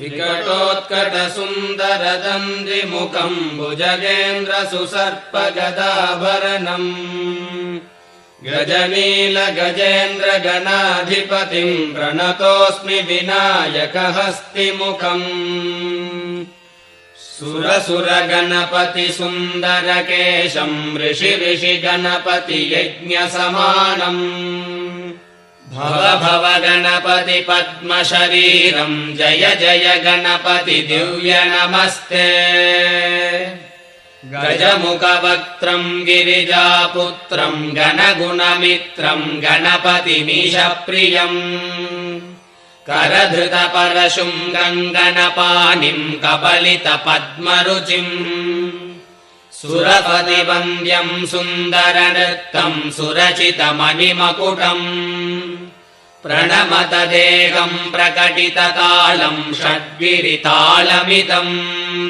विकटोत्कटसुन्दरदन्दिमुखम् भुजगेन्द्रसुसर्पगदाभरणम् गजनीलगजेन्द्रगणाधिपतिम् प्रणतोऽस्मि विनायकहस्तिमुखम् सुरसुरगणपतिसुन्दरकेशम् ऋषिगणपतियज्ञसमानम् भव भव गणपति पद्मशरीरम् जय जय गणपति दिव्य नमस्ते गजमुखवक्त्रम् गिरिजापुत्रम् गणगुणमित्रम् गणपतिमीशप्रियम् करधृतपरशुम् गङ्गणपाणिम् कबलितपद्मरुचिम् सुरपतिवन्द्यम् सुन्दरनृत्तम् सुरचितमणिमकुटम् प्रणमत देहम् प्रकटिततालम् षड्गिरितालमिदम्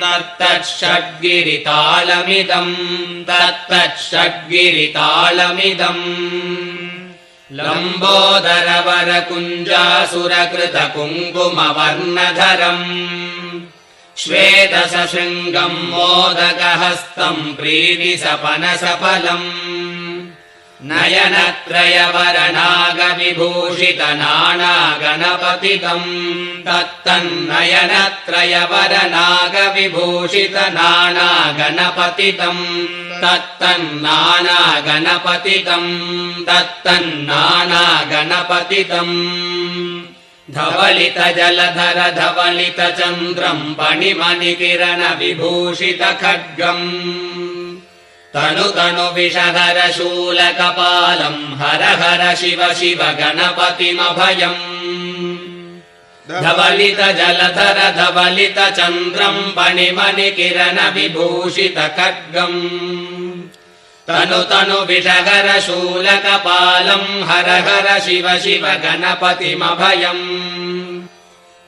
तत्तच्छड्गिरितालमिदम् लम्बोदरवरकुञ्जासुरकृतकुङ्कुमवर्णधरम् श्वेतसशृङ्गम् मोदकहस्तम् प्रीतिसपनसफलम् नयनत्रयवरनागविभूषितनानागणपतितम् तत्तन्नानागणपतितम् धवलितजलधर धवलितचन्द्रम् पणिमणिकिरण विभूषितखड्गम् तनु तनु विषहर शूलकपालम् हर हर शिव शिव गणपतिमभयम् धवलितजलधर धवलितचन्द्रम् पणिमणिकिरण विभूषितखड्गम् तनु तनु विषहर शूलकपालम् हर हर शिव शिव गणपतिमभयम्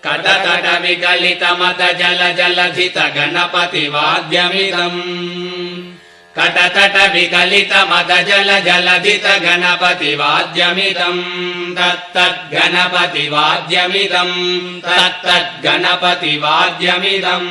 कटकट विकलितमत जल जलधित गणपतिवाद्यमिदम् कटकट विकलितमत जल जलधित गणपतिवाद्यमिदम् तत्तद्गणपतिवाद्यमिदम्